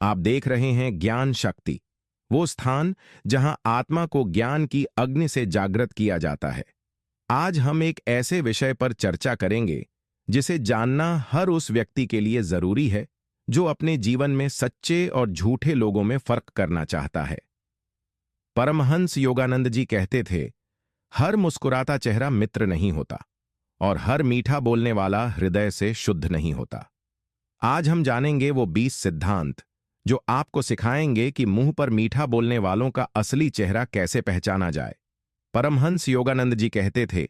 आप देख रहे हैं ज्ञान शक्ति, वो स्थान जहां आत्मा को ज्ञान की अग्नि से जागृत किया जाता है। आज हम एक ऐसे विषय पर चर्चा करेंगे जिसे जानना हर उस व्यक्ति के लिए जरूरी है जो अपने जीवन में सच्चे और झूठे लोगों में फर्क करना चाहता है। परमहंस योगानंद जी कहते थे, हर मुस्कुराता चेहरा मित्र नहीं होता और हर मीठा बोलने वाला हृदय से शुद्ध नहीं होता। आज हम जानेंगे वो 20 सिद्धांत जो आपको सिखाएंगे कि मुंह पर मीठा बोलने वालों का असली चेहरा कैसे पहचाना जाए। परमहंस योगानंद जी कहते थे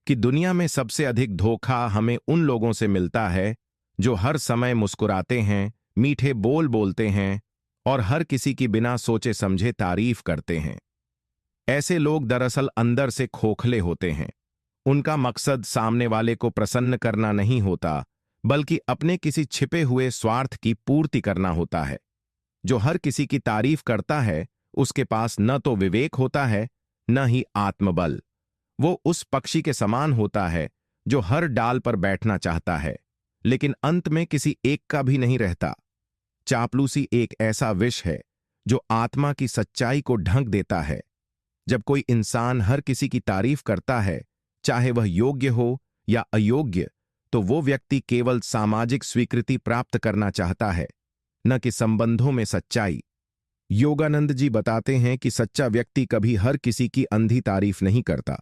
कि दुनिया में सबसे अधिक धोखा हमें उन लोगों से मिलता है जो हर समय मुस्कुराते हैं, मीठे बोल बोलते हैं और हर किसी की बिना सोचे समझे तारीफ करते हैं। ऐसे लोग दरअसल अंदर से खोखले होते हैं। उनका मकसद सामने वाले को प्रसन्न करना नहीं होता, बल्कि अपने किसी छिपे हुए स्वार्थ की पूर्ति करना होता है। जो हर किसी की तारीफ करता है, उसके पास न तो विवेक होता है, न ही आत्मबल। वो उस पक्षी के समान होता है जो हर डाल पर बैठना चाहता है, लेकिन अंत में किसी एक का भी नहीं रहता। चापलूसी एक ऐसा विष है जो आत्मा की सच्चाई को ढक देता है। जब कोई इंसान हर किसी की तारीफ करता है, चाहे वह योग्य हो या अयोग्य, तो वो व्यक्ति केवल सामाजिक स्वीकृति प्राप्त करना चाहता है, न कि संबंधों में सच्चाई। योगानंद जी बताते हैं कि सच्चा व्यक्ति कभी हर किसी की अंधी तारीफ नहीं करता।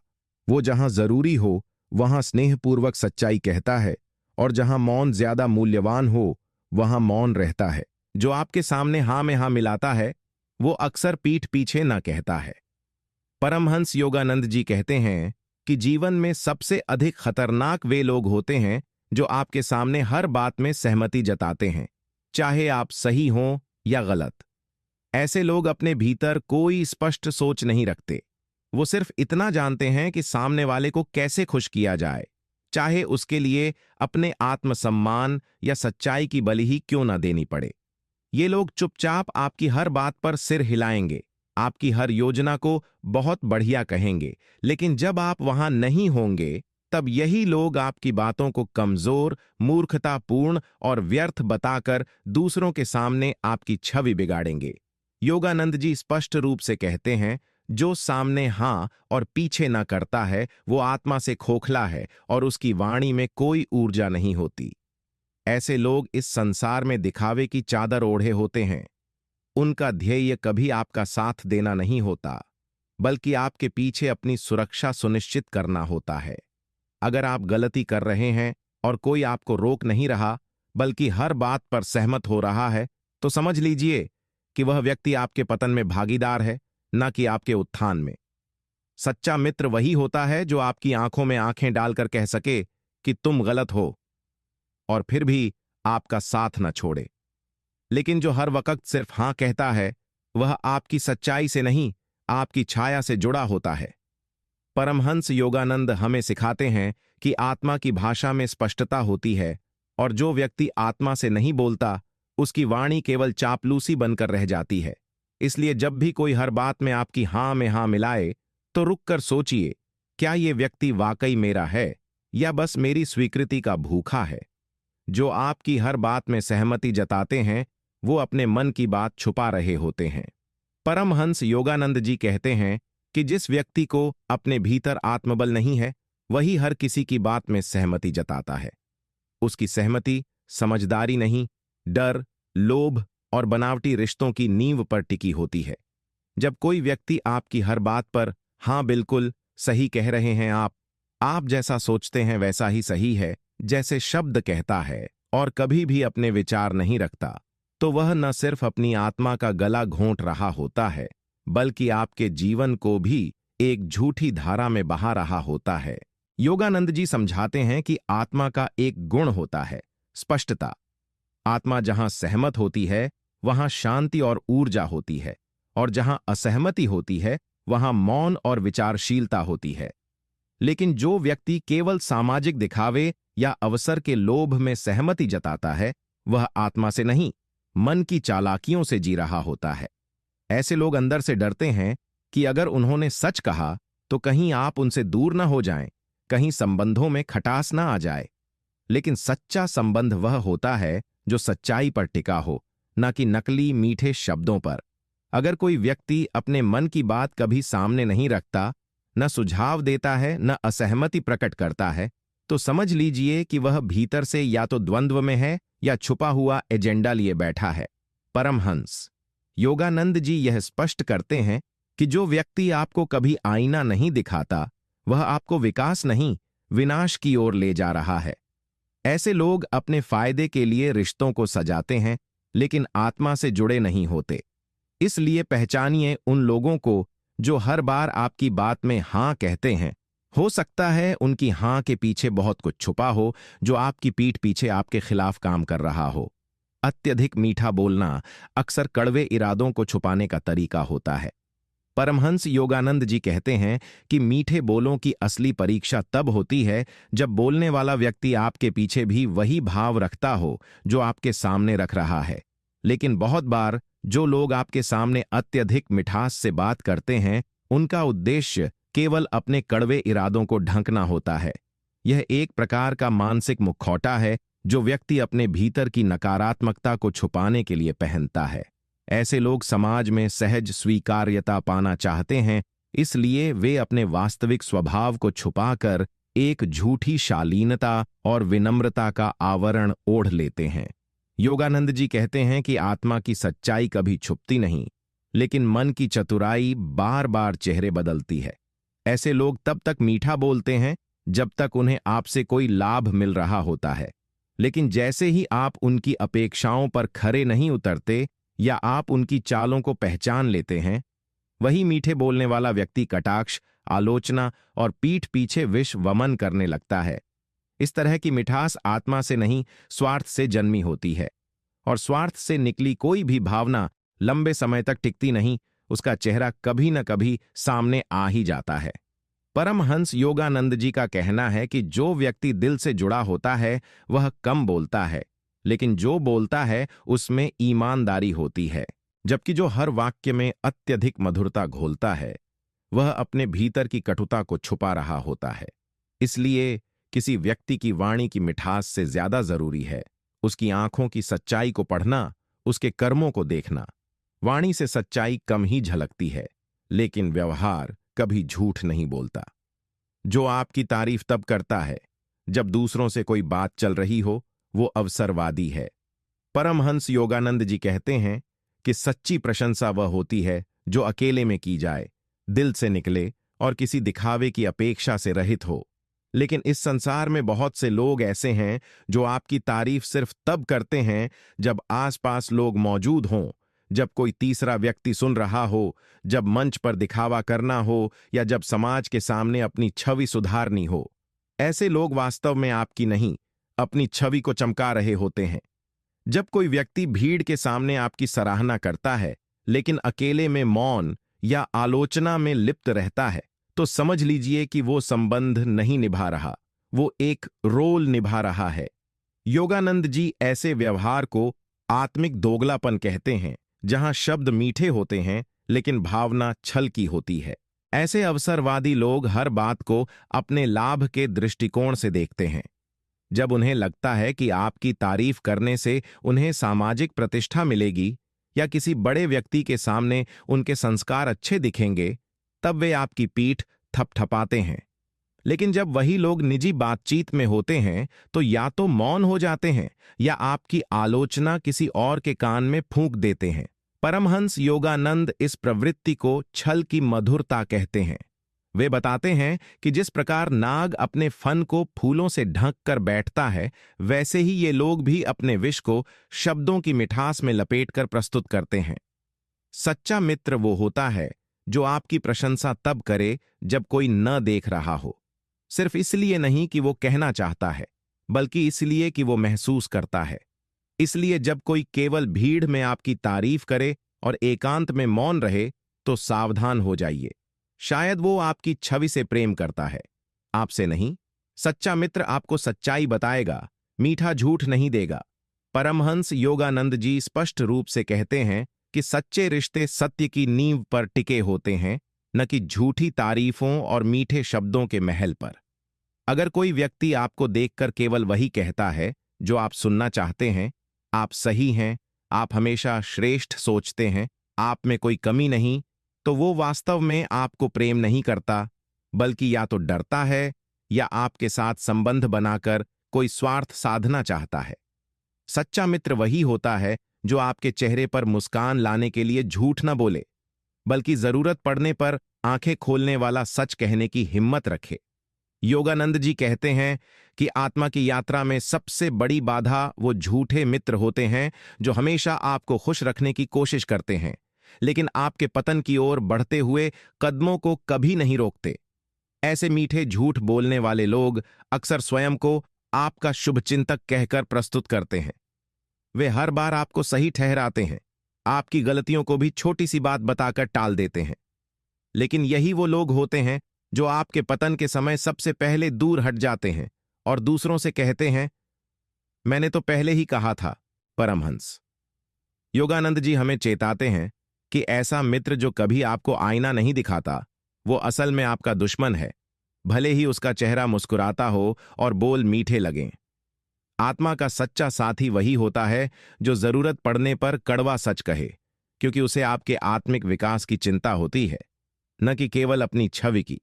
वो जहां जरूरी हो वहां स्नेहपूर्वक सच्चाई कहता है, और जहां मौन ज्यादा मूल्यवान हो वहां मौन रहता है। जो आपके सामने हां में हां मिलाता है, वो अक्सर पीठ पीछे न कहता है। परमहंस योगानंद जी कहते हैं कि जीवन में सबसे अधिक खतरनाक वे लोग होते हैं जो आपके सामने हर बात में सहमति जताते हैं, चाहे आप सही हों या गलत। ऐसे लोग अपने भीतर कोई स्पष्ट सोच नहीं रखते। वो सिर्फ इतना जानते हैं कि सामने वाले को कैसे खुश किया जाए, चाहे उसके लिए अपने आत्मसम्मान या सच्चाई की बलि ही क्यों न देनी पड़े। ये लोग चुपचाप आपकी हर बात पर सिर हिलाएंगे, आपकी हर योजना को बहुत बढ़िया कहेंगे, लेकिन जब आप वहां नहीं होंगे, तब यही लोग आपकी बातों को कमजोर, मूर्खतापूर्ण और व्यर्थ बताकर दूसरों के सामने आपकी छवि बिगाड़ेंगे। योगानंद जी स्पष्ट रूप से कहते हैं, जो सामने हां और पीछे ना करता है, वो आत्मा से खोखला है और उसकी वाणी में कोई ऊर्जा नहीं होती। ऐसे लोग इस संसार में दिखावे की चादर ओढ़े होते हैं। उनका ध्येय कभी आपका साथ देना नहीं होता, बल्कि आपके पीछे अपनी सुरक्षा सुनिश्चित करना होता है। अगर आप गलती कर रहे हैं और कोई आपको रोक नहीं रहा, बल्कि हर बात पर सहमत हो रहा है, तो समझ लीजिए कि वह व्यक्ति आपके पतन में भागीदार है, न कि आपके उत्थान में। सच्चा मित्र वही होता है जो आपकी आंखों में आंखें डालकर कह सके कि तुम गलत हो, और फिर भी आपका साथ न छोड़े। लेकिन जो हर वक्त सिर्फ हां कहता है, वह आपकी सच्चाई से नहीं, आपकी छाया से जुड़ा होता है। परमहंस योगानंद हमें सिखाते हैं कि आत्मा की भाषा में स्पष्टता होती है, और जो व्यक्ति आत्मा से नहीं बोलता, उसकी वाणी केवल चापलूसी बनकर रह जाती है। इसलिए जब भी कोई हर बात में आपकी हां में हां मिलाए, तो रुककर सोचिए, क्या ये व्यक्ति वाकई मेरा है या बस मेरी स्वीकृति का भूखा है। जो आपकी हर बात में सहमति जताते हैं, वो अपने मन की बात छुपा रहे होते हैं। परमहंस योगानंद जी कहते हैं कि जिस व्यक्ति को अपने भीतर आत्मबल नहीं है, वही हर किसी की बात में सहमति जताता है। उसकी सहमति समझदारी नहीं, डर, लोभ और बनावटी रिश्तों की नींव पर टिकी होती है। जब कोई व्यक्ति आपकी हर बात पर हां बिल्कुल सही कह रहे हैं, आप जैसा सोचते हैं वैसा ही सही है जैसे शब्द कहता है, और कभी भी अपने विचार नहीं रखता, तो वह न सिर्फ अपनी आत्मा का गला घोंट रहा होता है, बल्कि आपके जीवन को भी एक झूठी धारा में बहा रहा होता है। योगानंद जी समझाते हैं कि आत्मा का एक गुण होता है, स्पष्टता। आत्मा जहां सहमत होती है, वहां शांति और ऊर्जा होती है, और जहां असहमति होती है, वहां मौन और विचारशीलता होती है। लेकिन जो व्यक्ति केवल सामाजिक दिखावे या अवसर के लोभ में सहमति जताता है, वह आत्मा से नहीं, मन की चालाकियों से जी रहा होता है। ऐसे लोग अंदर से डरते हैं कि अगर उन्होंने सच कहा तो कहीं आप उनसे दूर न हो जाएं, कहीं संबंधों में खटास न आ जाए। लेकिन सच्चा संबंध वह होता है जो सच्चाई पर टिका हो, न कि नकली मीठे शब्दों पर। अगर कोई व्यक्ति अपने मन की बात कभी सामने नहीं रखता, न सुझाव देता है, न असहमति प्रकट करता है, तो समझ लीजिए कि वह भीतर से या तो द्वंद्व में है या छुपा हुआ एजेंडा लिए बैठा है। परमहंस योगानंद जी यह स्पष्ट करते हैं कि जो व्यक्ति आपको कभी आईना नहीं दिखाता, वह आपको विकास नहीं, विनाश की ओर ले जा रहा है। ऐसे लोग अपने फायदे के लिए रिश्तों को सजाते हैं, लेकिन आत्मा से जुड़े नहीं होते। इसलिए पहचानिए उन लोगों को जो हर बार आपकी बात में हां कहते हैं। हो सकता है उनकी हां के पीछे बहुत कुछ छुपा हो, जो आपकी पीठ पीछे आपके खिलाफ काम कर रहा हो। अत्यधिक मीठा बोलना अक्सर कड़वे इरादों को छुपाने का तरीका होता है। परमहंस योगानंद जी कहते हैं कि मीठे बोलों की असली परीक्षा तब होती है जब बोलने वाला व्यक्ति आपके पीछे भी वही भाव रखता हो जो आपके सामने रख रहा है। लेकिन बहुत बार जो लोग आपके सामने अत्यधिक मिठास से बात करते हैं, उनका उद्देश्य केवल अपने कड़वे इरादों को ढंकना होता है। यह एक प्रकार का मानसिक मुखौटा है जो व्यक्ति अपने भीतर की नकारात्मकता को छुपाने के लिए पहनता है। ऐसे लोग समाज में सहज स्वीकार्यता पाना चाहते हैं, इसलिए वे अपने वास्तविक स्वभाव को छुपाकर एक झूठी शालीनता और विनम्रता का आवरण ओढ़ लेते हैं। योगानंद जी कहते हैं कि आत्मा की सच्चाई कभी छुपती नहीं, लेकिन मन की चतुराई बार बार चेहरे बदलती है। ऐसे लोग तब तक मीठा बोलते हैं जब तक उन्हें आपसे कोई लाभ मिल रहा होता है, लेकिन जैसे ही आप उनकी अपेक्षाओं पर खरे नहीं उतरते या आप उनकी चालों को पहचान लेते हैं, वही मीठे बोलने वाला व्यक्ति कटाक्ष, आलोचना और पीठ पीछे विष वमन करने लगता है। इस तरह की मिठास आत्मा से नहीं, स्वार्थ से जन्मी होती है, और स्वार्थ से निकली कोई भी भावना लंबे समय तक टिकती नहीं, उसका चेहरा कभी न कभी सामने आ ही जाता है। परमहंस योगानंद जी का कहना है कि जो व्यक्ति दिल से जुड़ा होता है वह कम बोलता है, लेकिन जो बोलता है उसमें ईमानदारी होती है, जबकि जो हर वाक्य में अत्यधिक मधुरता घोलता है वह अपने भीतर की कटुता को छुपा रहा होता है। इसलिए किसी व्यक्ति की वाणी की मिठास से ज्यादा जरूरी है उसकी आंखों की सच्चाई को पढ़ना, उसके कर्मों को देखना। वाणी से सच्चाई कम ही झलकती है, लेकिन व्यवहार कभी झूठ नहीं बोलता। जो आपकी तारीफ तब करता है जब दूसरों से कोई बात चल रही हो, वो अवसरवादी है। परमहंस योगानंद जी कहते हैं कि सच्ची प्रशंसा वह होती है जो अकेले में की जाए, दिल से निकले और किसी दिखावे की अपेक्षा से रहित हो। लेकिन इस संसार में बहुत से लोग ऐसे हैं जो आपकी तारीफ सिर्फ तब करते हैं जब आसपास लोग मौजूद हों, जब कोई तीसरा व्यक्ति सुन रहा हो, जब मंच पर दिखावा करना हो या जब समाज के सामने अपनी छवि सुधारनी हो। ऐसे लोग वास्तव में आपकी नहीं, अपनी छवि को चमका रहे होते हैं। जब कोई व्यक्ति भीड़ के सामने आपकी सराहना करता है लेकिन अकेले में मौन या आलोचना में लिप्त रहता है, तो समझ लीजिए कि वो संबंध नहीं निभा रहा, वो एक रोल निभा रहा है। योगानंद जी ऐसे व्यवहार को आत्मिक दोगलापन कहते हैं, जहां शब्द मीठे होते हैं लेकिन भावना छल की होती है। ऐसे अवसरवादी लोग हर बात को अपने लाभ के दृष्टिकोण से देखते हैं। जब उन्हें लगता है कि आपकी तारीफ करने से उन्हें सामाजिक प्रतिष्ठा मिलेगी या किसी बड़े व्यक्ति के सामने उनके संस्कार अच्छे दिखेंगे, तब वे आपकी पीठ थपथपाते हैं। लेकिन जब वही लोग निजी बातचीत में होते हैं तो या तो मौन हो जाते हैं या आपकी आलोचना किसी और के कान में फूंक देते हैं। परमहंस योगानंद इस प्रवृत्ति को छल की मधुरता कहते हैं। वे बताते हैं कि जिस प्रकार नाग अपने फन को फूलों से ढक कर बैठता है, वैसे ही ये लोग भी अपने विष को शब्दों की मिठास में लपेटकर प्रस्तुत करते हैं। सच्चा मित्र वो होता है जो आपकी प्रशंसा तब करे जब कोई न देख रहा हो, सिर्फ इसलिए नहीं कि वो कहना चाहता है, बल्कि इसलिए कि वो महसूस करता है। इसलिए जब कोई केवल भीड़ में आपकी तारीफ करे और एकांत में मौन रहे, तो सावधान हो जाइए। शायद वो आपकी छवि से प्रेम करता है, आपसे नहीं। सच्चा मित्र आपको सच्चाई बताएगा, मीठा झूठ नहीं देगा। परमहंस योगानंद जी स्पष्ट रूप से कहते हैं कि सच्चे रिश्ते सत्य की नींव पर टिके होते हैं, न कि झूठी तारीफों और मीठे शब्दों के महल पर। अगर कोई व्यक्ति आपको देखकर केवल वही कहता है जो आप सुनना चाहते हैं, आप सही हैं, आप हमेशा श्रेष्ठ सोचते हैं, आप में कोई कमी नहीं, तो वो वास्तव में आपको प्रेम नहीं करता, बल्कि या तो डरता है या आपके साथ संबंध बनाकर कोई स्वार्थ साधना चाहता है। सच्चा मित्र वही होता है जो आपके चेहरे पर मुस्कान लाने के लिए झूठ न बोले, बल्कि जरूरत पड़ने पर आंखें खोलने वाला सच कहने की हिम्मत रखे। योगानंद जी कहते हैं कि आत्मा की यात्रा में सबसे बड़ी बाधा वो झूठे मित्र होते हैं जो हमेशा आपको खुश रखने की कोशिश करते हैं, लेकिन आपके पतन की ओर बढ़ते हुए कदमों को कभी नहीं रोकते। ऐसे मीठे झूठ बोलने वाले लोग अक्सर स्वयं को आपका शुभचिंतक कहकर प्रस्तुत करते हैं। वे हर बार आपको सही ठहराते हैं, आपकी गलतियों को भी छोटी सी बात बताकर टाल देते हैं। लेकिन यही वो लोग होते हैं जो आपके पतन के समय सबसे पहले दूर हट जाते हैं और दूसरों से कहते हैं, मैंने तो पहले ही कहा था। परमहंस योगानंद जी हमें चेताते हैं कि ऐसा मित्र जो कभी आपको आईना नहीं दिखाता, वो असल में आपका दुश्मन है, भले ही उसका चेहरा मुस्कुराता हो और बोल मीठे लगें। आत्मा का सच्चा साथी वही होता है जो जरूरत पड़ने पर कड़वा सच कहे, क्योंकि उसे आपके आत्मिक विकास की चिंता होती है, न कि केवल अपनी छवि की।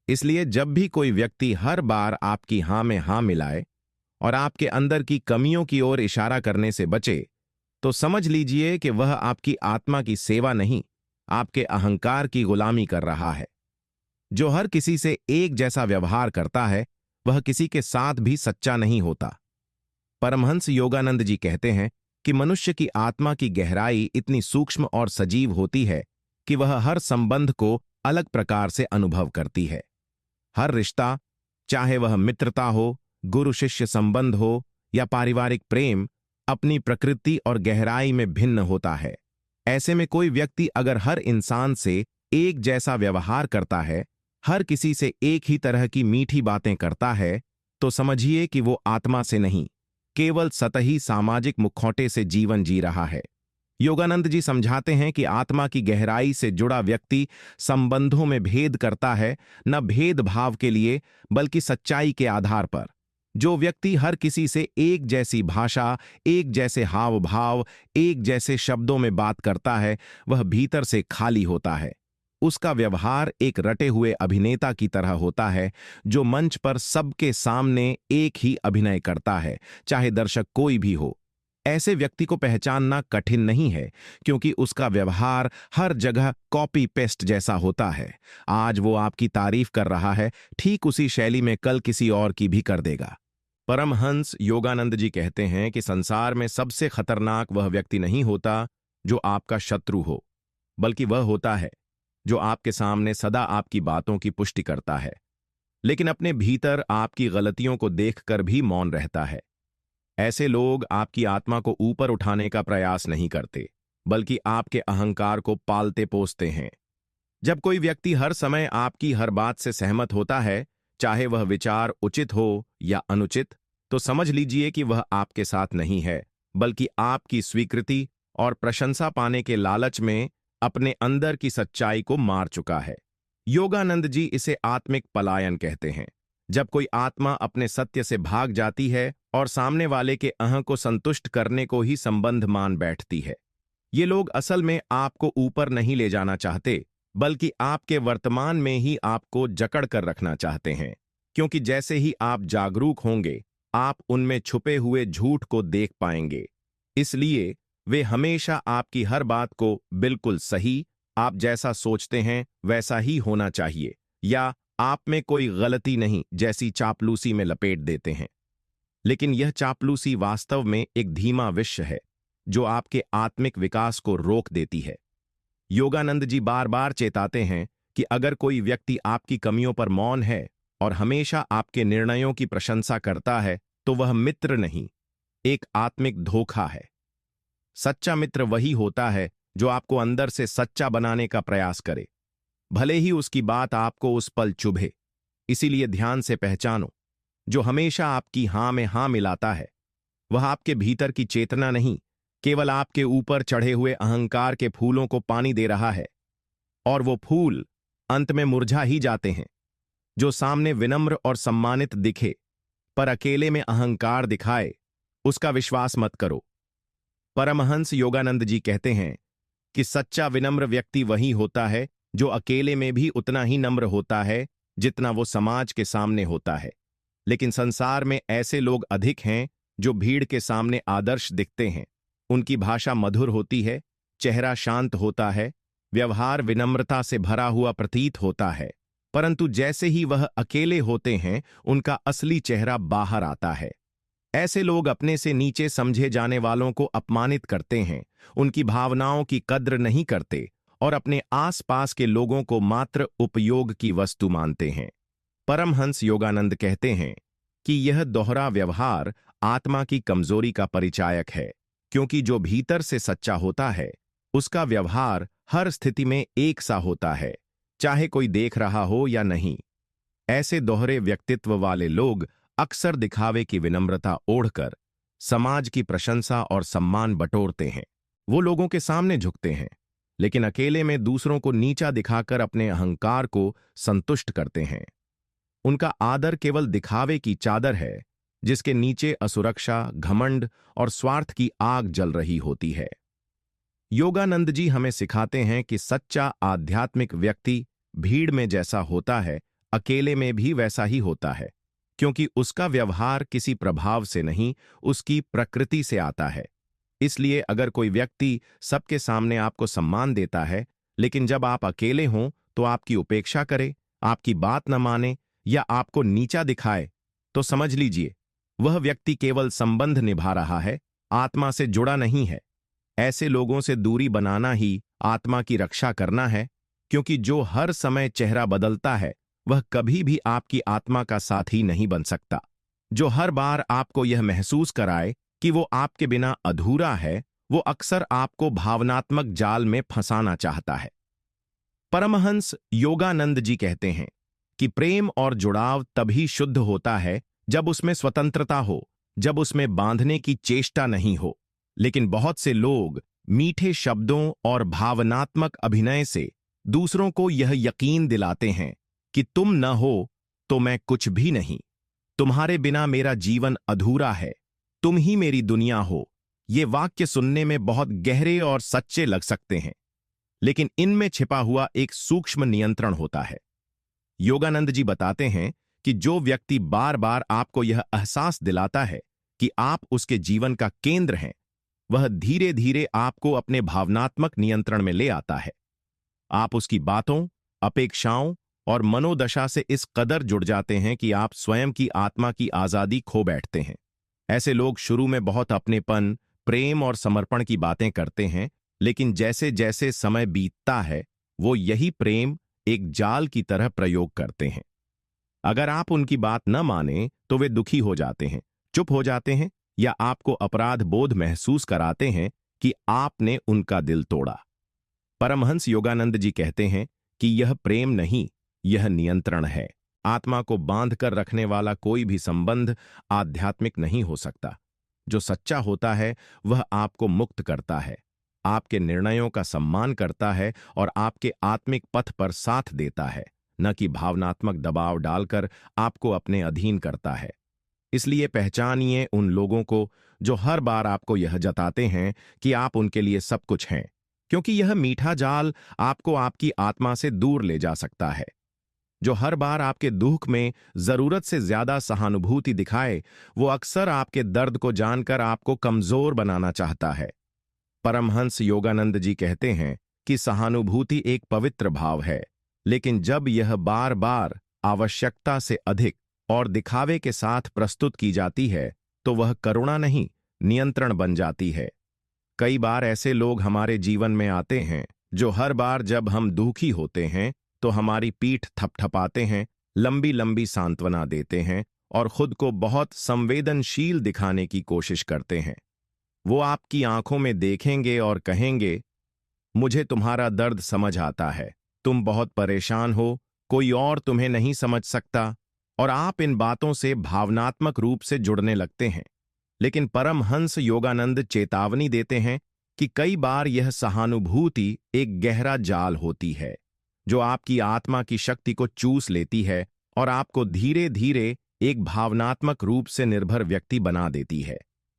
इसलिए जब भी कोई व्यक्ति हर बार आपकी हां में हां मिलाए और आपके अंदर की कमियों की ओर इशारा करने से बचे, तो समझ लीजिए कि वह आपकी आत्मा की सेवा नहीं, आपके अहंकार की गुलामी कर रहा है। जो हर किसी से एक जैसा व्यवहार करता है, वह किसी के साथ भी सच्चा नहीं होता। परमहंस योगानंद जी कहते हैं कि मनुष्य की आत्मा की गहराई इतनी सूक्ष्म और सजीव होती है कि वह हर संबंध को अलग प्रकार से अनुभव करती है। हर रिश्ता, चाहे वह मित्रता हो, गुरु शिष्य संबंध हो या पारिवारिक प्रेम, अपनी प्रकृति और गहराई में भिन्न होता है। ऐसे में कोई व्यक्ति अगर हर इंसान से एक जैसा व्यवहार करता है, हर किसी से एक ही तरह की मीठी बातें करता है, तो समझिए कि वो आत्मा से नहीं, केवल सतही सामाजिक मुखौटे से जीवन जी रहा है। योगानंद जी समझाते हैं कि आत्मा की गहराई से जुड़ा व्यक्ति संबंधों में भेद करता है, न भेदभाव के लिए बल्कि सच्चाई के आधार पर। जो व्यक्ति हर किसी से एक जैसी भाषा, एक जैसे हाव भाव, एक जैसे शब्दों में बात करता है, वह भीतर से खाली होता है। उसका व्यवहार एक रटे हुए अभिनेता की तरह होता है, जो मंच पर सबके सामने एक ही अभिनय करता है, चाहे दर्शक कोई भी हो। ऐसे व्यक्ति को पहचानना कठिन नहीं है, क्योंकि उसका व्यवहार हर जगह कॉपी पेस्ट जैसा होता है। आज वो आपकी तारीफ कर रहा है, ठीक उसी शैली में कल किसी और की भी कर देगा। परमहंस योगानंद जी कहते हैं कि संसार में सबसे खतरनाक वह व्यक्ति नहीं होता जो आपका शत्रु हो, बल्कि वह होता है जो आपके सामने सदा आपकी बातों की पुष्टि करता है, लेकिन अपने भीतर आपकी गलतियों को देखकर भी मौन रहता है। ऐसे लोग आपकी आत्मा को ऊपर उठाने का प्रयास नहीं करते, बल्कि आपके अहंकार को पालते पोसते हैं। जब कोई व्यक्ति हर समय आपकी हर बात से सहमत होता है, चाहे वह विचार उचित हो या अनुचित, तो समझ लीजिए कि वह आपके साथ नहीं है, बल्कि आपकी स्वीकृति और प्रशंसा पाने के लालच में अपने अंदर की सच्चाई को मार चुका है। योगानंद जी इसे आत्मिक पलायन कहते हैं। जब कोई आत्मा अपने सत्य से भाग जाती है और सामने वाले के अहं को संतुष्ट करने को ही संबंध मान बैठती है। ये लोग असल में आपको ऊपर नहीं ले जाना चाहते, बल्कि आपके वर्तमान में ही आपको जकड़ कर रखना चाहते हैं, क्योंकि जैसे ही आप जागरूक होंगे, आप उनमें छुपे हुए झूठ को देख पाएंगे। इसलिए वे हमेशा आपकी हर बात को बिल्कुल सही, आप जैसा सोचते हैं वैसा ही होना चाहिए, या आप में कोई गलती नहीं जैसी चापलूसी में लपेट देते हैं। लेकिन यह चापलूसी वास्तव में एक धीमा विष है जो आपके आत्मिक विकास को रोक देती है। योगानंद जी बार बार चेताते हैं कि अगर कोई व्यक्ति आपकी कमियों पर मौन है और हमेशा आपके निर्णयों की प्रशंसा करता है, तो वह मित्र नहीं, एक आत्मिक धोखा है। सच्चा मित्र वही होता है जो आपको अंदर से सच्चा बनाने का प्रयास करे, भले ही उसकी बात आपको उस पल चुभे। इसीलिए ध्यान से पहचानो, जो हमेशा आपकी हां में हां मिलाता है, वह आपके भीतर की चेतना नहीं, केवल आपके ऊपर चढ़े हुए अहंकार के फूलों को पानी दे रहा है। और वो फूल अंत में मुरझा ही जाते हैं। जो सामने विनम्र और सम्मानित दिखे पर अकेले में अहंकार दिखाए, उसका विश्वास मत करो। परमहंस योगानंद जी कहते हैं कि सच्चा विनम्र व्यक्ति वही होता है जो अकेले में भी उतना ही नम्र होता है जितना वो समाज के सामने होता है। लेकिन संसार में ऐसे लोग अधिक हैं जो भीड़ के सामने आदर्श दिखते हैं। उनकी भाषा मधुर होती है, चेहरा शांत होता है, व्यवहार विनम्रता से भरा हुआ प्रतीत होता है, परंतु जैसे ही वह अकेले होते हैं उनका असली चेहरा बाहर आता है। ऐसे लोग अपने से नीचे समझे जाने वालों को अपमानित करते हैं, उनकी भावनाओं की कद्र नहीं करते और अपने आसपास के लोगों को मात्र उपयोग की वस्तु मानते हैं। परमहंस योगानंद कहते हैं कि यह दोहरा व्यवहार आत्मा की कमजोरी का परिचायक है, क्योंकि जो भीतर से सच्चा होता है उसका व्यवहार हर स्थिति में एक सा होता है, चाहे कोई देख रहा हो या नहीं। ऐसे दोहरे व्यक्तित्व वाले लोग अक्सर दिखावे की विनम्रता ओढ़कर समाज की प्रशंसा और सम्मान बटोरते हैं। वो लोगों के सामने झुकते हैं, लेकिन अकेले में दूसरों को नीचा दिखाकर अपने अहंकार को संतुष्ट करते हैं। उनका आदर केवल दिखावे की चादर है, जिसके नीचे असुरक्षा, घमंड और स्वार्थ की आग जल रही होती है। योगानंद जी हमें सिखाते हैं कि सच्चा आध्यात्मिक व्यक्ति भीड़ में जैसा होता है, अकेले में भी वैसा ही होता है, क्योंकि उसका व्यवहार किसी प्रभाव से नहीं, उसकी प्रकृति से आता है। इसलिए अगर कोई व्यक्ति सबके सामने आपको सम्मान देता है, लेकिन जब आप अकेले हों तो आपकी उपेक्षा करे, आपकी बात न माने या आपको नीचा दिखाए, तो समझ लीजिए वह व्यक्ति केवल संबंध निभा रहा है, आत्मा से जुड़ा नहीं है। ऐसे लोगों से दूरी बनाना ही आत्मा की रक्षा करना है, क्योंकि जो हर समय चेहरा बदलता है वह कभी भी आपकी आत्मा का साथी नहीं बन सकता। जो हर बार आपको यह महसूस कराए कि वो आपके बिना अधूरा है, वो अक्सर आपको भावनात्मक जाल में फंसाना चाहता है। परमहंस योगानंद जी कहते हैं कि प्रेम और जुड़ाव तभी शुद्ध होता है जब उसमें स्वतंत्रता हो, जब उसमें बांधने की चेष्टा नहीं हो। लेकिन बहुत से लोग मीठे शब्दों और भावनात्मक अभिनय से दूसरों को यह यकीन दिलाते हैं कि तुम न हो तो मैं कुछ भी नहीं, तुम्हारे बिना मेरा जीवन अधूरा है, तुम ही मेरी दुनिया हो। ये वाक्य सुनने में बहुत गहरे और सच्चे लग सकते हैं, लेकिन इनमें छिपा हुआ एक सूक्ष्म नियंत्रण होता है। योगानंद जी बताते हैं कि जो व्यक्ति बार बार आपको यह एहसास दिलाता है कि आप उसके जीवन का केंद्र हैं, वह धीरे धीरे आपको अपने भावनात्मक नियंत्रण में ले आता है। आप उसकी बातों, अपेक्षाओं और मनोदशा से इस कदर जुड़ जाते हैं कि आप स्वयं की आत्मा की आजादी खो बैठते हैं। ऐसे लोग शुरू में बहुत अपनेपन, प्रेम और समर्पण की बातें करते हैं, लेकिन जैसे जैसे समय बीतता है वो यही प्रेम एक जाल की तरह प्रयोग करते हैं। अगर आप उनकी बात न माने तो वे दुखी हो जाते हैं, चुप हो जाते हैं या आपको अपराध बोध महसूस कराते हैं कि आपने उनका दिल तोड़ा। परमहंस योगानंद जी कहते हैं कि यह प्रेम नहीं, यह नियंत्रण है। आत्मा को बांध कर रखने वाला कोई भी संबंध आध्यात्मिक नहीं हो सकता। जो सच्चा होता है वह आपको मुक्त करता है, आपके निर्णयों का सम्मान करता है और आपके आत्मिक पथ पर साथ देता है, न कि भावनात्मक दबाव डालकर आपको अपने अधीन करता है। इसलिए पहचानिए उन लोगों को जो हर बार आपको यह जताते हैं कि आप उनके लिए सब कुछ हैं, क्योंकि यह मीठा जाल आपको आपकी आत्मा से दूर ले जा सकता है। जो हर बार आपके दुख में जरूरत से ज्यादा सहानुभूति दिखाए, वो अक्सर आपके दर्द को जानकर आपको कमजोर बनाना चाहता है। परमहंस योगानंद जी कहते हैं कि सहानुभूति एक पवित्र भाव है, लेकिन जब यह बार बार आवश्यकता से अधिक और दिखावे के साथ प्रस्तुत की जाती है तो वह करुणा नहीं, नियंत्रण बन जाती है। कई बार ऐसे लोग हमारे जीवन में आते हैं जो हर बार जब हम दुखी होते हैं तो हमारी पीठ थपथपाते हैं, लंबी लंबी सांत्वना देते हैं और खुद को बहुत संवेदनशील दिखाने की कोशिश करते हैं। वो आपकी आंखों में देखेंगे और कहेंगे, मुझे तुम्हारा दर्द समझ आता है, तुम बहुत परेशान हो, कोई और तुम्हें नहीं समझ सकता, और आप इन बातों से भावनात्मक रूप से जुड़ने लगते हैं। लेकिन परमहंस योगानंद चेतावनी देते हैं कि कई बार यह सहानुभूति एक गहरा जाल होती है जो आपकी आत्मा की शक्ति को चूस लेती है और आपको धीरे धीरे एक भावनात्मक रूप से निर्भर व्यक्ति बना देती है।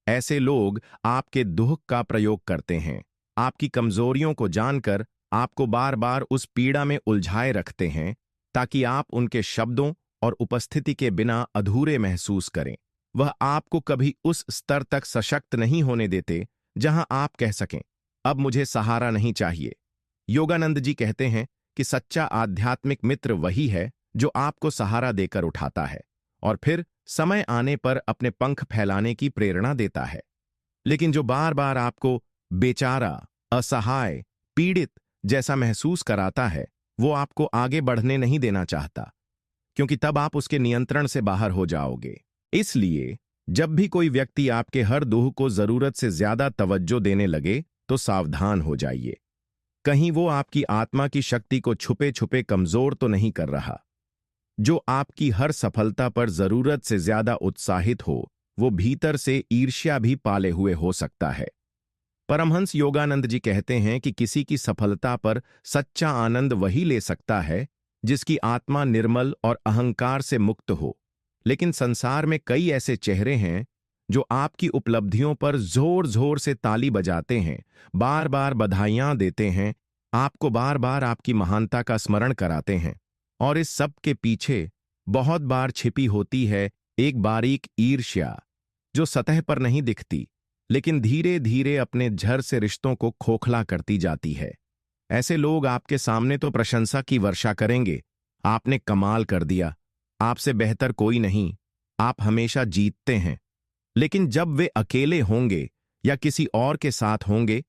ऐसे लोग आपके दुख का प्रयोग करते हैं, आपकी कमजोरियों को जानकर आपको बार बार उस पीड़ा में उलझाए रखते हैं, ताकि आप उनके शब्दों और उपस्थिति के बिना अधूरे महसूस करें। वह आपको कभी उस स्तर तक सशक्त नहीं होने देते जहां आप कह सकें, अब मुझे सहारा नहीं चाहिए। योगानंद जी कहते हैं कि सच्चा आध्यात्मिक मित्र वही है जो आपको सहारा देकर उठाता है और फिर समय आने पर अपने पंख फैलाने की प्रेरणा देता है। लेकिन जो बार बार आपको बेचारा, असहाय, पीड़ित जैसा महसूस कराता है, वो आपको आगे बढ़ने नहीं देना चाहता, क्योंकि तब आप उसके नियंत्रण से बाहर हो जाओगे। इसलिए जब भी कोई व्यक्ति आपके हर दुख को जरूरत से ज्यादा तवज्जो देने लगे, तो सावधान हो जाइए। कहीं वो आपकी आत्मा की शक्ति को छुपे छुपे कमजोर तो नहीं कर रहा। जो आपकी हर सफलता पर जरूरत से ज्यादा उत्साहित हो, वो भीतर से ईर्ष्या भी पाले हुए हो सकता है। परमहंस योगानंद जी कहते हैं कि किसी की सफलता पर सच्चा आनंद वही ले सकता है जिसकी आत्मा निर्मल और अहंकार से मुक्त हो। लेकिन संसार में कई ऐसे चेहरे हैं जो आपकी उपलब्धियों पर जोर जोर से ताली बजाते हैं, बार बार बधाइयां देते हैं, आपको बार बार आपकी महानता का स्मरण कराते हैं, और इस सब के पीछे बहुत बार छिपी होती है एक बारीक ईर्ष्या, जो सतह पर नहीं दिखती, लेकिन धीरे धीरे अपने झर से रिश्तों को खोखला करती जाती है। ऐसे लोग आपके सामने तो प्रशंसा की वर्षा करेंगे, आपने कमाल कर दिया, आपसे बेहतर कोई नहीं, आप हमेशा जीतते हैं। लेकिन जब वे अकेले होंगे या किसी और के साथ होंगे,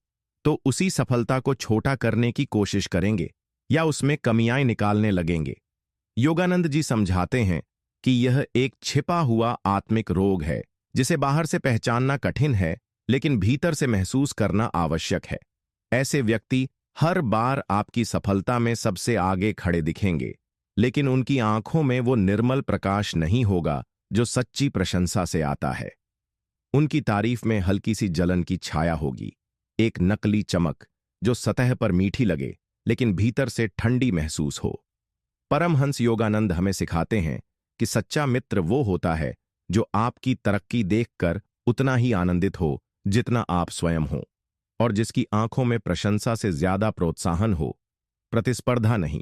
तो उसी सफलता को छोटा करने की कोशिश करेंगे या उसमें कमियां निकालने लगेंगे। योगानंद जी समझाते हैं कि यह एक छिपा हुआ आत्मिक रोग है, जिसे बाहर से पहचानना कठिन है, लेकिन भीतर से महसूस करना आवश्यक है। ऐसे व्यक्ति हर बार आपकी सफलता में सबसे आगे खड़े दिखेंगे, लेकिन उनकी आंखों में वो निर्मल प्रकाश नहीं होगा जो सच्ची प्रशंसा से आता है। उनकी तारीफ में हल्की सी जलन की छाया होगी, एक नकली चमक जो सतह पर मीठी लगे लेकिन भीतर से ठंडी महसूस हो। परमहंस योगानंद हमें सिखाते हैं कि सच्चा मित्र वो होता है जो आपकी तरक्की देखकर उतना ही आनंदित हो जितना आप स्वयं हो, और जिसकी आंखों में प्रशंसा से ज्यादा प्रोत्साहन हो, प्रतिस्पर्धा नहीं।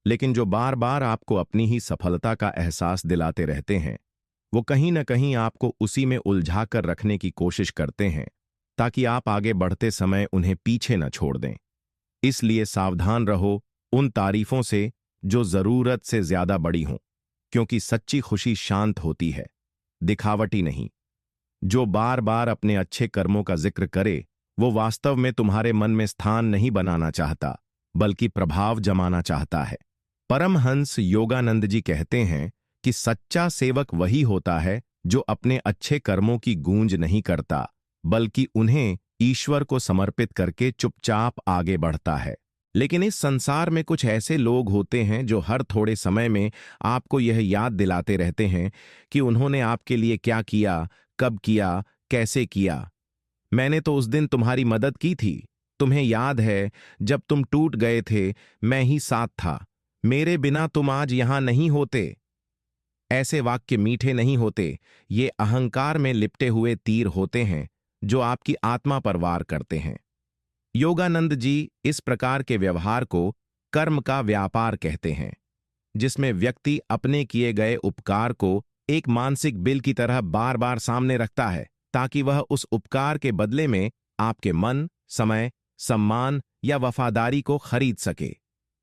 लेकिन जो बार बार आपको अपनी ही सफलता का एहसास दिलाते रहते हैं, वो कहीं न कहीं आपको उसी में उलझा कर रखने की कोशिश करते हैं, ताकि आप आगे बढ़ते समय उन्हें पीछे न छोड़ दें। इसलिए सावधान रहो उन तारीफों से जो जरूरत से ज्यादा बड़ी हों, क्योंकि सच्ची खुशी शांत होती है, दिखावटी नहीं। जो बार बार अपने अच्छे कर्मों का जिक्र करे, वो वास्तव में तुम्हारे मन में स्थान नहीं बनाना चाहता, बल्कि प्रभाव जमाना चाहता है। परमहंस योगानंद जी कहते हैं कि सच्चा सेवक वही होता है जो अपने अच्छे कर्मों की गूंज नहीं करता, बल्कि उन्हें ईश्वर को समर्पित करके चुपचाप आगे बढ़ता है। लेकिन इस संसार में कुछ ऐसे लोग होते हैं जो हर थोड़े समय में आपको यह याद दिलाते रहते हैं कि उन्होंने आपके लिए क्या किया, कब किया, कैसे किया। मैंने तो उस दिन तुम्हारी मदद की थी, तुम्हें याद है, जब तुम टूट गए थे मैं ही साथ था, मेरे बिना तुम आज यहां नहीं होते। ऐसे वाक्य मीठे नहीं होते, ये अहंकार में लिपटे हुए तीर होते हैं जो आपकी आत्मा पर वार करते हैं। योगानंद जी इस प्रकार के व्यवहार को कर्म का व्यापार कहते हैं, जिसमें व्यक्ति अपने किए गए उपकार को एक मानसिक बिल की तरह बार बार सामने रखता है, ताकि वह उस उपकार के बदले में आपके मन, समय, सम्मान या वफादारी को खरीद सके।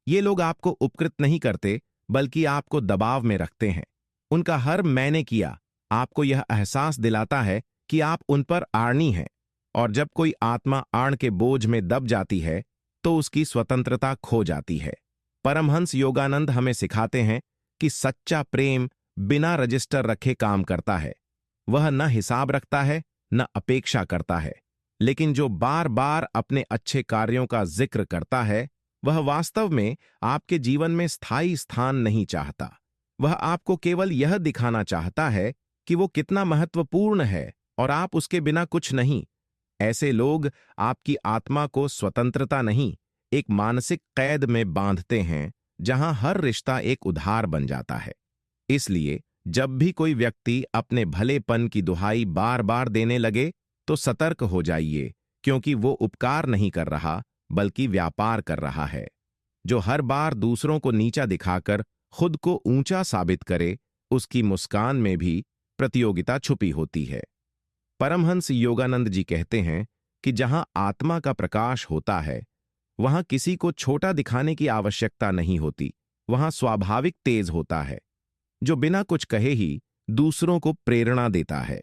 ये लोग आपको उपकृत नहीं करते, बल्कि आपको दबाव में रखते हैं। उनका हर मैंने किया आपको यह एहसास दिलाता है कि आप उन पर आड़नी हैं, और जब कोई आत्मा आड़ के बोझ में दब जाती है तो उसकी स्वतंत्रता खो जाती है। परमहंस योगानंद हमें सिखाते हैं कि सच्चा प्रेम बिना रजिस्टर रखे काम करता है। वह न हिसाब रखता है, न अपेक्षा करता है, लेकिन जो बार बार अपने अच्छे कार्यों का जिक्र करता है, वह वास्तव में आपके जीवन में स्थायी स्थान नहीं चाहता। वह आपको केवल यह दिखाना चाहता है कि वो कितना महत्वपूर्ण है और आप उसके बिना कुछ नहीं। ऐसे लोग आपकी आत्मा को स्वतंत्रता नहीं, एक मानसिक कैद में बांधते हैं, जहां हर रिश्ता एक उधार बन जाता है। इसलिए जब भी कोई व्यक्ति अपने भलेपन की दुहाई बार बार देने लगे तो सतर्क हो जाइए, क्योंकि वो उपकार नहीं कर रहा बल्कि व्यापार कर रहा है। जो हर बार दूसरों को नीचा दिखाकर खुद को ऊंचा साबित करे, उसकी मुस्कान में भी प्रतियोगिता छुपी होती है। परमहंस योगानंद जी कहते हैं कि जहां आत्मा का प्रकाश होता है, वहां किसी को छोटा दिखाने की आवश्यकता नहीं होती, वहां स्वाभाविक तेज होता है, जो बिना कुछ कहे ही दूसरों को प्रेरणा देता है।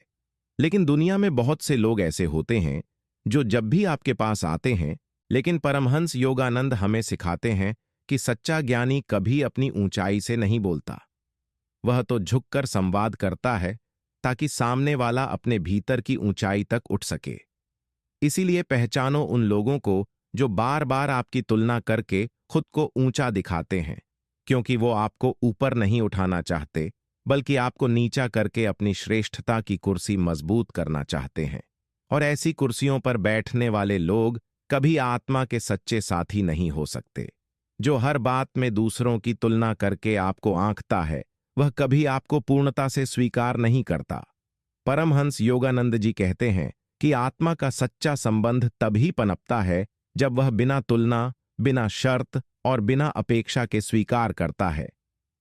लेकिन दुनिया में बहुत से लोग ऐसे होते हैं जो जब भी आपके पास आते हैं, लेकिन परमहंस योगानंद हमें सिखाते हैं कि सच्चा ज्ञानी कभी अपनी ऊंचाई से नहीं बोलता। वह तो झुककर संवाद करता है ताकि सामने वाला अपने भीतर की ऊंचाई तक उठ सके। इसीलिए पहचानो उन लोगों को जो बार बार आपकी तुलना करके खुद को ऊंचा दिखाते हैं, क्योंकि वो आपको ऊपर नहीं उठाना चाहते, बल्कि आपको नीचा करके अपनी श्रेष्ठता की कुर्सी मजबूत करना चाहते हैं। और ऐसी कुर्सियों पर बैठने वाले लोग कभी आत्मा के सच्चे साथी नहीं हो सकते। जो हर बात में दूसरों की तुलना करके आपको आंकता है, वह कभी आपको पूर्णता से स्वीकार नहीं करता। परमहंस योगानंद जी कहते हैं कि आत्मा का सच्चा संबंध तभी पनपता है जब वह बिना तुलना, बिना शर्त और बिना अपेक्षा के स्वीकार करता है।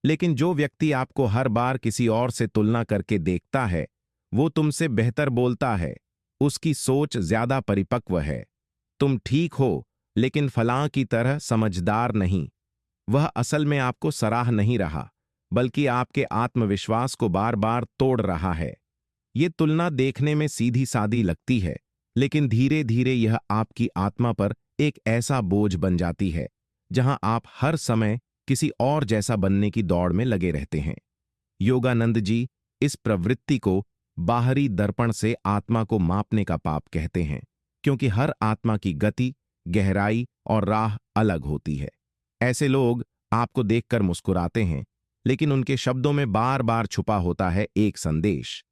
लेकिन जो व्यक्ति आपको हर बार किसी और से तुलना करके देखता है, वो तुमसे बेहतर बोलता है, उसकी सोच ज्यादा परिपक्व है। तुम ठीक हो, लेकिन फलां की तरह समझदार नहीं। वह असल में आपको सराह नहीं रहा, बल्कि आपके आत्मविश्वास को बार बार तोड़ रहा है। ये तुलना देखने में सीधी सादी लगती है, लेकिन धीरे धीरे यह आपकी आत्मा पर एक ऐसा बोझ बन जाती है जहां आप हर समय किसी और जैसा बनने की दौड़ में लगे रहते हैं। योगानंद जी इस प्रवृत्ति को बाहरी दर्पण से आत्मा को मापने का पाप कहते हैं, क्योंकि हर आत्मा की गति, गहराई और राह अलग होती है। ऐसे लोग आपको देखकर मुस्कुराते हैं, लेकिन उनके शब्दों में बार बार छुपा होता है एक संदेश: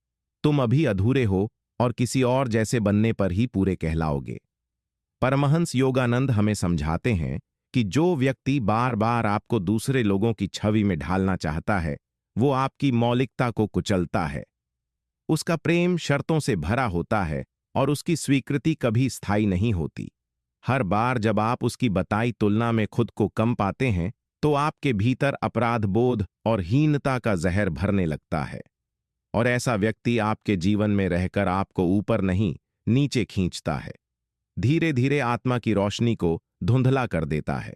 तुम अभी अधूरे हो और किसी और जैसे बनने पर ही पूरे कहलाओगे। परमहंस योगानंद हमें समझाते हैं कि जो व्यक्ति बार बार आपको दूसरे लोगों की छवि में ढालना चाहता है, वो आपकी मौलिकता को कुचलता है। उसका प्रेम शर्तों से भरा होता है और उसकी स्वीकृति कभी स्थायी नहीं होती। हर बार जब आप उसकी बताई तुलना में खुद को कम पाते हैं, तो आपके भीतर अपराध बोध और हीनता का जहर भरने लगता है। और ऐसा व्यक्ति आपके जीवन में रहकर आपको ऊपर नहीं, नीचे खींचता है, धीरे धीरे आत्मा की रोशनी को धुंधला कर देता है।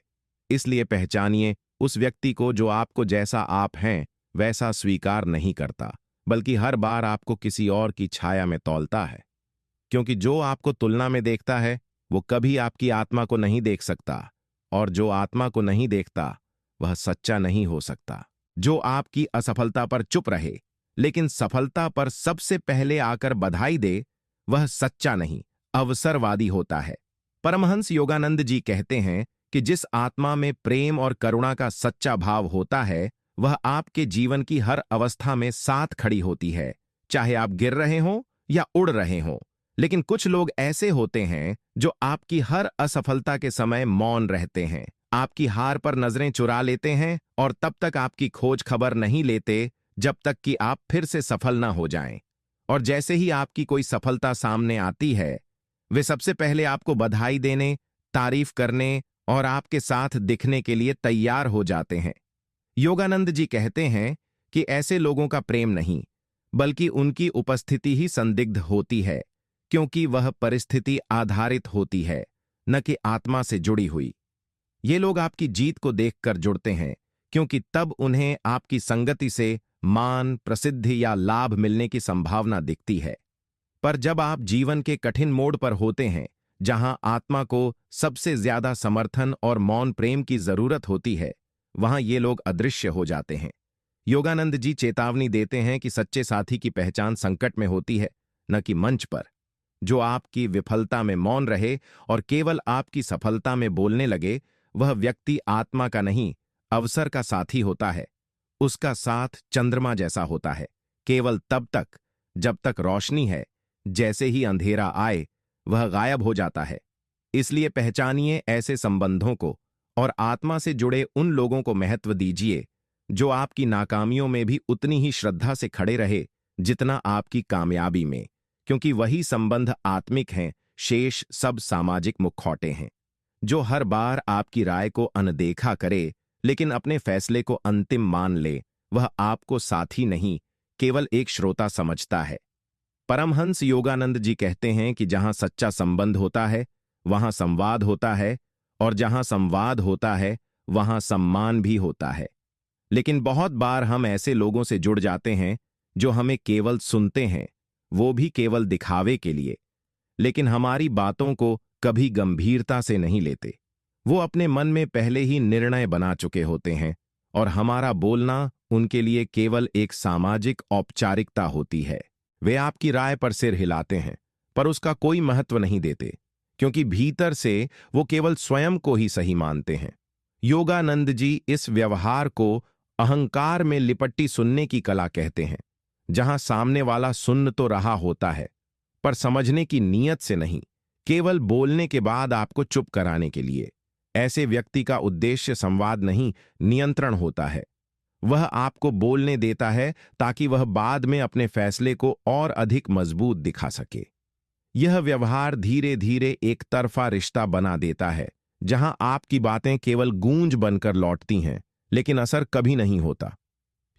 इसलिए पहचानिए उस व्यक्ति को जो आपको जैसा आप हैं वैसा स्वीकार नहीं करता, बल्कि हर बार आपको किसी और की छाया में तौलता है। क्योंकि जो आपको तुलना में देखता है, वो कभी आपकी आत्मा को नहीं देख सकता, और जो आत्मा को नहीं देखता, वह सच्चा नहीं हो सकता। जो आपकी असफलता पर चुप रहे, लेकिन सफलता पर सबसे पहले आकर बधाई दे, वह सच्चा नहीं, अवसरवादी होता है। परमहंस योगानंद जी कहते हैं कि जिस आत्मा में प्रेम और करुणा का सच्चा भाव होता है, वह आपके जीवन की हर अवस्था में साथ खड़ी होती है, चाहे आप गिर रहे हों या उड़ रहे हों। लेकिन कुछ लोग ऐसे होते हैं जो आपकी हर असफलता के समय मौन रहते हैं, आपकी हार पर नजरें चुरा लेते हैं और तब तक आपकी खोज खबर नहीं लेते जब तक कि आप फिर से सफल ना हो जाएं। और जैसे ही आपकी कोई सफलता सामने आती है, वे सबसे पहले आपको बधाई देने, तारीफ करने और आपके साथ दिखने के लिए तैयार हो जाते हैं। योगानंद जी कहते हैं कि ऐसे लोगों का प्रेम नहीं, बल्कि उनकी उपस्थिति ही संदिग्ध होती है, क्योंकि वह परिस्थिति आधारित होती है, न कि आत्मा से जुड़ी हुई। ये लोग आपकी जीत को देखकर जुड़ते हैं, क्योंकि तब उन्हें आपकी संगति से मान, प्रसिद्धि या लाभ मिलने की संभावना दिखती है। पर जब आप जीवन के कठिन मोड़ पर होते हैं, जहां आत्मा को सबसे ज्यादा समर्थन और मौन प्रेम की जरूरत होती है, वहां ये लोग अदृश्य हो जाते हैं। योगानंद जी चेतावनी देते हैं कि सच्चे साथी की पहचान संकट में होती है, न कि मंच पर। जो आपकी विफलता में मौन रहे और केवल आपकी सफलता में बोलने लगे, वह व्यक्ति आत्मा का नहीं, अवसर का साथी होता है। उसका साथ चंद्रमा जैसा होता है, केवल तब तक जब तक रोशनी है। जैसे ही अंधेरा आए, वह गायब हो जाता है। इसलिए पहचानिए ऐसे संबंधों को और आत्मा से जुड़े उन लोगों को महत्व दीजिए जो आपकी नाकामियों में भी उतनी ही श्रद्धा से खड़े रहे जितना आपकी कामयाबी में, क्योंकि वही संबंध आत्मिक हैं, शेष सब सामाजिक मुखौटे हैं। जो हर बार आपकी राय को अनदेखा करे लेकिन अपने फैसले को अंतिम मान ले, वह आपको साथी नहीं, केवल एक श्रोता समझता है। परमहंस योगानंद जी कहते हैं कि जहां सच्चा संबंध होता है वहां संवाद होता है, और जहां संवाद होता है वहां सम्मान भी होता है। लेकिन बहुत बार हम ऐसे लोगों से जुड़ जाते हैं जो हमें केवल सुनते हैं, वो भी केवल दिखावे के लिए, लेकिन हमारी बातों को कभी गंभीरता से नहीं लेते। वो अपने मन में पहले ही निर्णय बना चुके होते हैं और हमारा बोलना उनके लिए केवल एक सामाजिक औपचारिकता होती है। वे आपकी राय पर सिर हिलाते हैं पर उसका कोई महत्व नहीं देते, क्योंकि भीतर से वो केवल स्वयं को ही सही मानते हैं। योगानंद जी इस व्यवहार को अहंकार में लिपट्टी सुनने की कला कहते हैं, जहां सामने वाला सुन तो रहा होता है पर समझने की नीयत से नहीं, केवल बोलने के बाद आपको चुप कराने के लिए। ऐसे व्यक्ति का उद्देश्य संवाद नहीं, नियंत्रण होता है। वह आपको बोलने देता है ताकि वह बाद में अपने फैसले को और अधिक मजबूत दिखा सके। यह व्यवहार धीरे धीरे एक तरफा रिश्ता बना देता है, जहां आपकी बातें केवल गूंज बनकर लौटती हैं लेकिन असर कभी नहीं होता।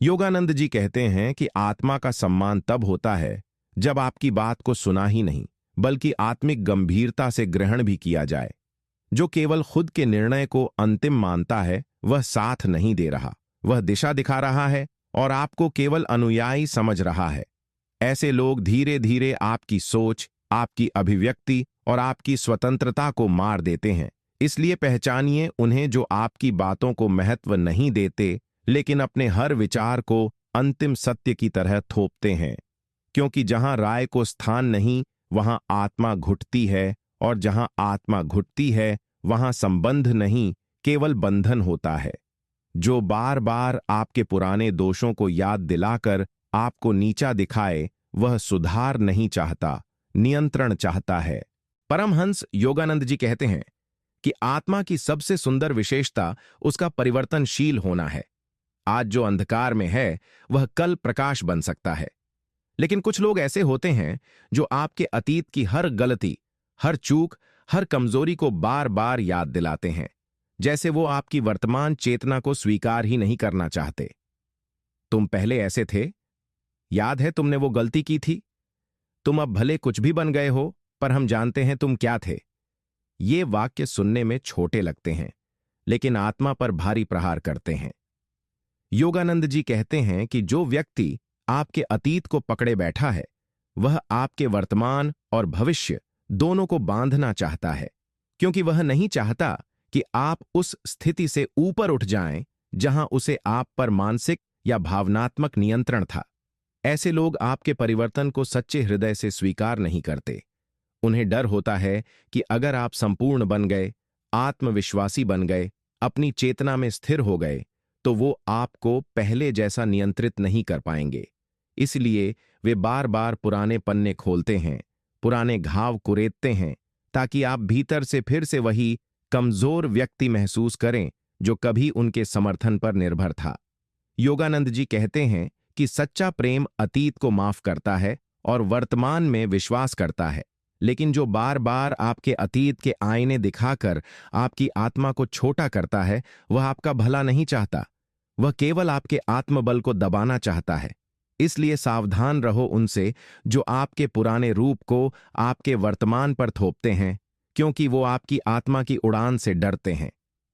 योगानंद जी कहते हैं कि आत्मा का सम्मान तब होता है जब आपकी बात को सुना ही नहीं बल्कि आत्मिक गंभीरता से ग्रहण भी किया जाए। जो केवल खुद के निर्णय को अंतिम मानता है वह साथ नहीं दे रहा, वह दिशा दिखा रहा है और आपको केवल अनुयायी समझ रहा है। ऐसे लोग धीरे धीरे आपकी सोच, आपकी अभिव्यक्ति और आपकी स्वतंत्रता को मार देते हैं। इसलिए पहचानिए उन्हें जो आपकी बातों को महत्व नहीं देते लेकिन अपने हर विचार को अंतिम सत्य की तरह थोपते हैं, क्योंकि जहां राय को स्थान नहीं वहां आत्मा घुटती है, और जहां आत्मा घुटती है वहां संबंध नहीं, केवल बंधन होता है। जो बार बार आपके पुराने दोषों को याद दिलाकर आपको नीचा दिखाए, वह सुधार नहीं चाहता, नियंत्रण चाहता है। परमहंस योगानंद जी कहते हैं कि आत्मा की सबसे सुंदर विशेषता उसका परिवर्तनशील होना है। आज जो अंधकार में है वह कल प्रकाश बन सकता है। लेकिन कुछ लोग ऐसे होते हैं जो आपके अतीत की हर गलती, हर चूक, हर कमजोरी को बार बार याद दिलाते हैं, जैसे वो आपकी वर्तमान चेतना को स्वीकार ही नहीं करना चाहते। तुम पहले ऐसे थे, याद है तुमने वो गलती की थी, तुम अब भले कुछ भी बन गए हो पर हम जानते हैं तुम क्या थे। ये वाक्य सुनने में छोटे लगते हैं लेकिन आत्मा पर भारी प्रहार करते हैं। योगानंद जी कहते हैं कि जो व्यक्ति आपके अतीत को पकड़े बैठा है वह आपके वर्तमान और भविष्य दोनों को बांधना चाहता है, क्योंकि वह नहीं चाहता कि आप उस स्थिति से ऊपर उठ जाएं जहां उसे आप पर मानसिक या भावनात्मक नियंत्रण था। ऐसे लोग आपके परिवर्तन को सच्चे हृदय से स्वीकार नहीं करते। उन्हें डर होता है कि अगर आप संपूर्ण बन गए, आत्मविश्वासी बन गए, अपनी चेतना में स्थिर हो गए, तो वो आपको पहले जैसा नियंत्रित नहीं कर पाएंगे। इसलिए वे बार बार पुराने पन्ने खोलते हैं, पुराने घाव कुरेदते हैं, ताकि आप भीतर से फिर से वही कमजोर व्यक्ति महसूस करें जो कभी उनके समर्थन पर निर्भर था। योगानंद जी कहते हैं कि सच्चा प्रेम अतीत को माफ करता है और वर्तमान में विश्वास करता है, लेकिन जो बार बार आपके अतीत के आईने दिखाकर आपकी आत्मा को छोटा करता है, वह आपका भला नहीं चाहता, वह केवल आपके आत्मबल को दबाना चाहता है। इसलिए सावधान रहो उनसे जो आपके पुराने रूप को आपके वर्तमान पर थोपते हैं, क्योंकि वो आपकी आत्मा की उड़ान से डरते हैं।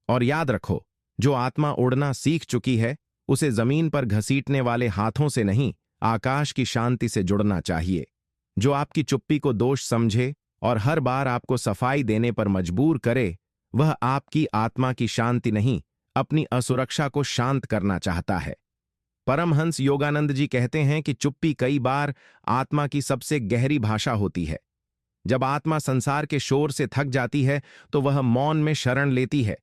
और याद रखो, जो आत्मा उड़ना सीख चुकी है उसे जमीन पर घसीटने वाले हाथों से नहीं, आकाश की शांति से जुड़ना चाहिए। जो आपकी चुप्पी को दोष समझे और हर बार आपको सफाई देने पर मजबूर करे, वह आपकी आत्मा की शांति नहीं, अपनी असुरक्षा को शांत करना चाहता है। परमहंस योगानंद जी कहते हैं कि चुप्पी कई बार आत्मा की सबसे गहरी भाषा होती है। जब आत्मा संसार के शोर से थक जाती है तो वह मौन में शरण लेती है।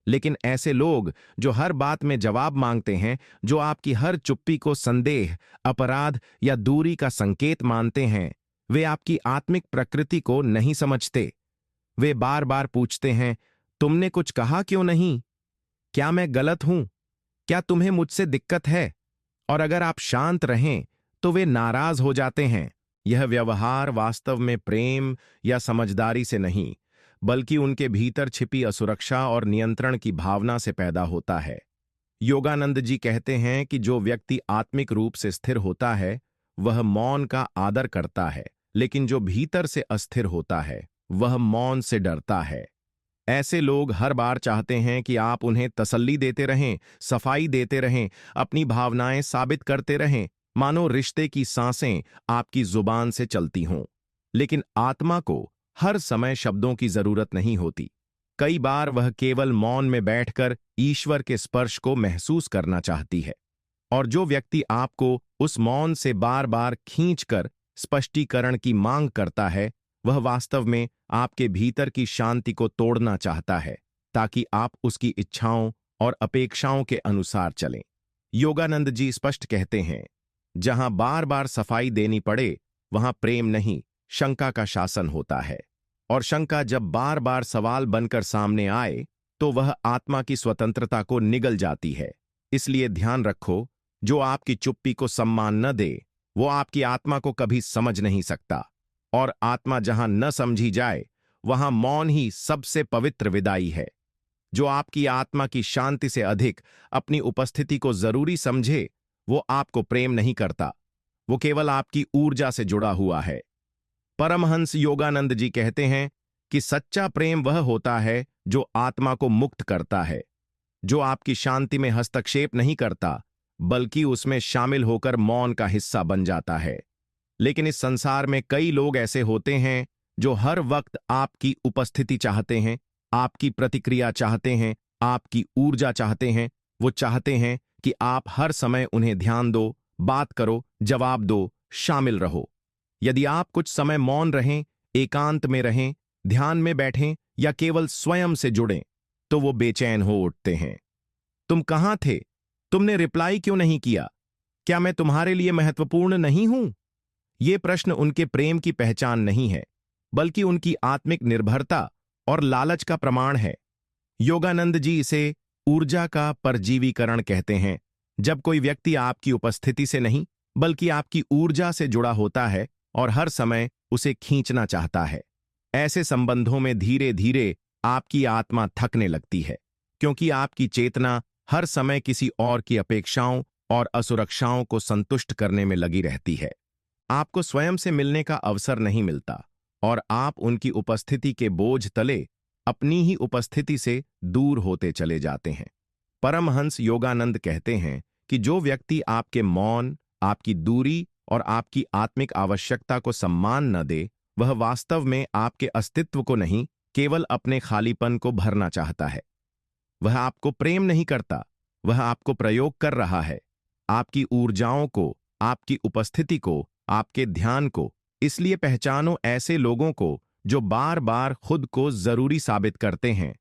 लेकिन ऐसे लोग जो हर बात में जवाब मांगते हैं, जो आपकी हर चुप्पी को संदेह, अपराध या दूरी का संकेत मानते हैं, वे आपकी आत्मिक प्रकृति को नहीं समझते। वे बार बार पूछते हैं, तुमने कुछ कहा क्यों नहीं? क्या मैं गलत हूं? क्या तुम्हें मुझसे दिक्कत है? और अगर आप शांत रहें तो वे नाराज हो जाते हैं। यह व्यवहार वास्तव में प्रेम या समझदारी से नहीं, बल्कि उनके भीतर छिपी असुरक्षा और नियंत्रण की भावना से पैदा होता है। योगानंद जी कहते हैं कि जो व्यक्ति आत्मिक रूप से स्थिर होता है वह मौन का आदर करता है, लेकिन जो भीतर से अस्थिर होता है वह मौन से डरता है। ऐसे लोग हर बार चाहते हैं कि आप उन्हें तसल्ली देते रहें, सफाई देते रहें, अपनी भावनाएं साबित करते रहें, मानो रिश्ते की सांसें आपकी जुबान से चलती हों। लेकिन आत्मा को हर समय शब्दों की जरूरत नहीं होती। कई बार वह केवल मौन में बैठकर ईश्वर के स्पर्श को महसूस करना चाहती है। और जो व्यक्ति आपको उस मौन से बार बार खींचकर स्पष्टीकरण की मांग करता है, वह वास्तव में आपके भीतर की शांति को तोड़ना चाहता है, ताकि आप उसकी इच्छाओं और अपेक्षाओं के अनुसार चलें। योगानंद जी स्पष्ट कहते हैं, जहां बार बार सफाई देनी पड़े वहां प्रेम नहीं, शंका का शासन होता है। और शंका जब बार बार सवाल बनकर सामने आए तो वह आत्मा की स्वतंत्रता को निगल जाती है। इसलिए ध्यान रखो, जो आपकी चुप्पी को सम्मान न दे वो आपकी आत्मा को कभी समझ नहीं सकता। और आत्मा जहां न समझी जाए वहां मौन ही सबसे पवित्र विदाई है। जो आपकी आत्मा की शांति से अधिक अपनी उपस्थिति को जरूरी समझे वो आपको प्रेम नहीं करता, वो केवल आपकी ऊर्जा से जुड़ा हुआ है। परमहंस योगानंद जी कहते हैं कि सच्चा प्रेम वह होता है जो आत्मा को मुक्त करता है, जो आपकी शांति में हस्तक्षेप नहीं करता बल्कि उसमें शामिल होकर मौन का हिस्सा बन जाता है। लेकिन इस संसार में कई लोग ऐसे होते हैं जो हर वक्त आपकी उपस्थिति चाहते हैं, आपकी प्रतिक्रिया चाहते हैं, आपकी ऊर्जा चाहते हैं। वो चाहते हैं कि आप हर समय उन्हें ध्यान दो, बात करो, जवाब दो, शामिल रहो। यदि आप कुछ समय मौन रहें, एकांत में रहें, ध्यान में बैठें या केवल स्वयं से जुड़ें, तो वो बेचैन हो उठते हैं। तुम कहां थे? तुमने रिप्लाई क्यों नहीं किया? क्या मैं तुम्हारे लिए महत्वपूर्ण नहीं हूं? ये प्रश्न उनके प्रेम की पहचान नहीं है, बल्कि उनकी आत्मिक निर्भरता और लालच का प्रमाण है। योगानंद जी इसे ऊर्जा का परजीवीकरण कहते हैं। जब कोई व्यक्ति आपकी उपस्थिति से नहीं बल्कि आपकी ऊर्जा से जुड़ा होता है और हर समय उसे खींचना चाहता है, ऐसे संबंधों में धीरे धीरे आपकी आत्मा थकने लगती है, क्योंकि आपकी चेतना हर समय किसी और की अपेक्षाओं और असुरक्षाओं को संतुष्ट करने में लगी रहती है। आपको स्वयं से मिलने का अवसर नहीं मिलता और आप उनकी उपस्थिति के बोझ तले अपनी ही उपस्थिति से दूर होते चले जाते हैं। परमहंस योगानंद कहते हैं कि जो व्यक्ति आपके मौन, आपकी दूरी और आपकी आत्मिक आवश्यकता को सम्मान न दे, वह वास्तव में आपके अस्तित्व को नहीं, केवल अपने खालीपन को भरना चाहता है। वह आपको प्रेम नहीं करता, वह आपको प्रयोग कर रहा है, आपकी ऊर्जाओं को, आपकी उपस्थिति को, आपके ध्यान को। इसलिए पहचानो ऐसे लोगों को जो बार बार खुद को जरूरी साबित करते हैं,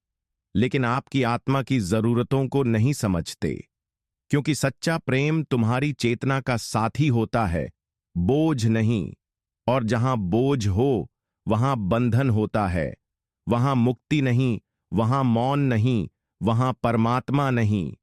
लेकिन आपकी आत्मा की जरूरतों को नहीं समझते। क्योंकि सच्चा प्रेम तुम्हारी चेतना का साथी होता है, बोझ नहीं। और जहां बोझ हो वहां बंधन होता है, वहां मुक्ति नहीं, वहां मौन नहीं, वहां परमात्मा नहीं।